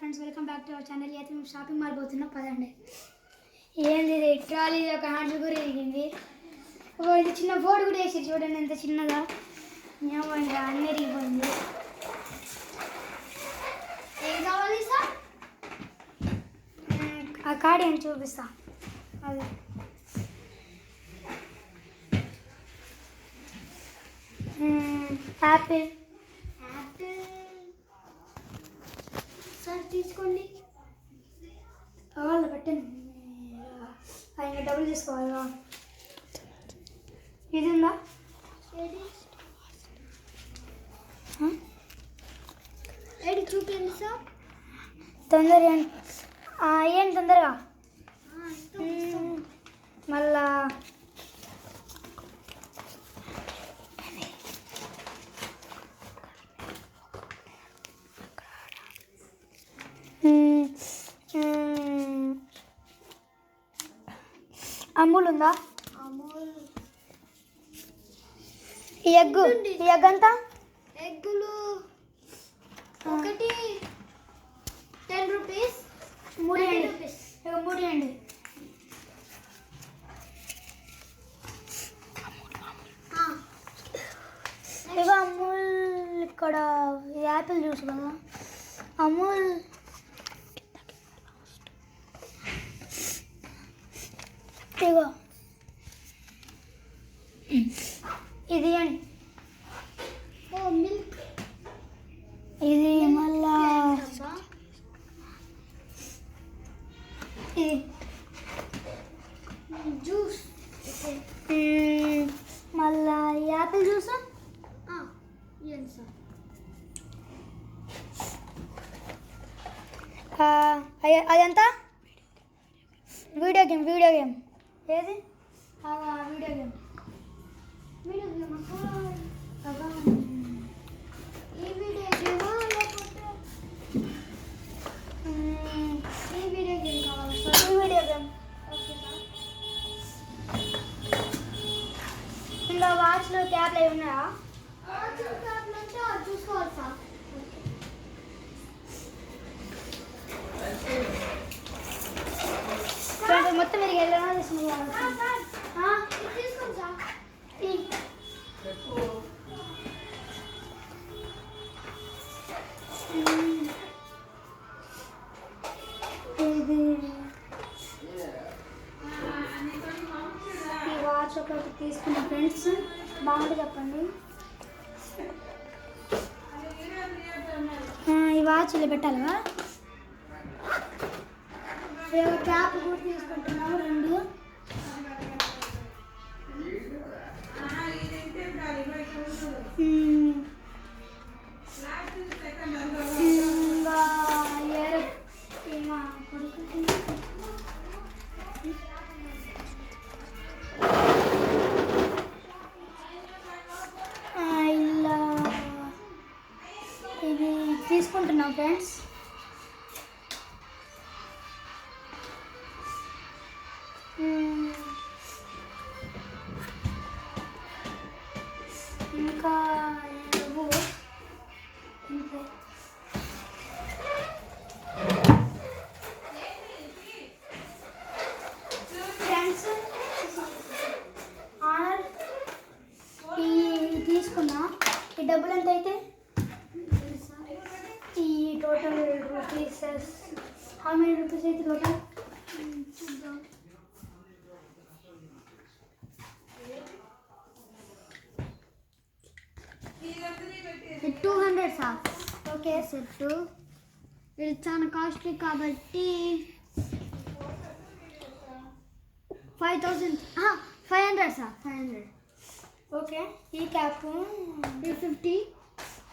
Friends, welcome back to our channel. అయితే మేము shopping mall పోతున్నాం. పదండి. ఏంది ఇది? ట్రాలీ ఒక హ్యాండిల్ కూడా ఎరిగింది. ఇది చిన్న బోర్డు కూడా వేసి చూడండి ఎంత చిన్నగా. ఏమో ఇంకా అన్నీ ఎరిగిపోయింది. ఏం కావాలి సార్? ఆ కార్డు ఏం చూపిస్తా. అది యాపిల్ సార్ తీసుకోండి. వాళ్ళు పెట్టండి. ఆయన డబ్బులు తీసుకోవాలా? ఇది ఉందా? ఏది చూపించండి సార్. తొందరగా ఏంటి తొందరగా? మళ్ళా అమూల్ ఉందా? ఈ ఎగ్ ఎంత? ఎగ్గులు ఒకటి 10 రూపీస్. మూడు అండి. ఇగో అమూల్. ఇక్కడ యాపిల్ జ్యూస్ కదా అమూల్. ఇగో ఇది అండి. మిల్క్. ఇది మళ్ళా ఇది జ్యూస్. మళ్ళా యాపిల్ జ్యూస్. అదంత వీడియో గేమ్ ఏది? వీడియో గేమ్ ఈ వీడియో గేమా లేకపోతే ఈ వీడియో గేమ్ కావాలి సార్? ఈ వీడియో గేమ్. Okay sir. ఇందులో వాచ్లో క్యాప్లు ఏమి ఉన్నాయా? క్యాప్లు అంటే అది చూసుకోవాలి సార్. మొత్తం మీరు వెళ్ళినా తీసుకున్నాను. తీసుకోండి సార్. ఇది ఈ వాచ్ ఒకటి తీసుకున్న ఫ్రెండ్స్. బాగుంటుంది చెప్పండి. ఈ వాచ్ ఇలా పెట్టాలా? క్యాప్ కూడా తీసుకుంటున్నాము 2. ఇలా ఇది తీసుకుంటున్నాం ఫ్రెండ్స్. ఇంకా ఫ్రెండ్స్ ఆనర్ తీసుకున్నా. ఈ డబ్బులు ఎంత అయితే? ఈ total rupees how many rupees అయితే టోటల్? 200 సార్. Okay set. ఇది చాలా కాస్ట్లీ కాబట్టి 500 సార్. 500. ఓకే. ఈ క్యాప్ 350.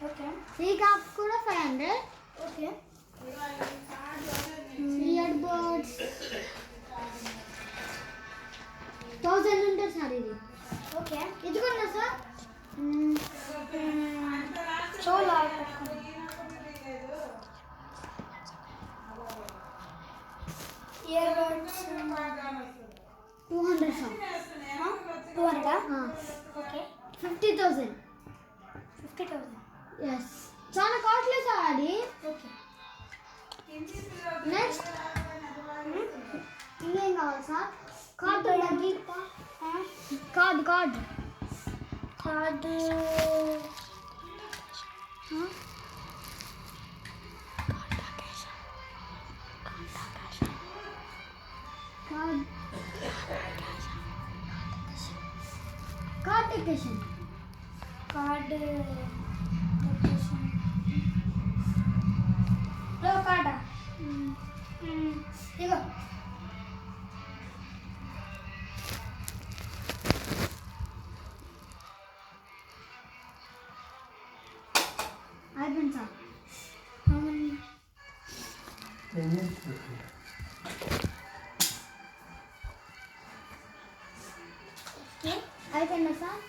ఓకే. ఈ క్యాప్ కూడా 500. ఓకే. ఇయర్ బడ్స్ 1000 ఉంటుంది సార్ ఇది. ఓకే. ఇది కూడా సార్. చోలా ear buds 200 sir. 200? Okay. 50,000. Yes. చాలా కాస్ట్లీ సార్ అది. ఓకే. నెక్స్ట్ ఇంకేం కావాలి సార్? కార్డు గీత card card card card decoration card decoration లో కార్డా ఇగో అయిపోయింది సార్. అయిపోయిందా సార్?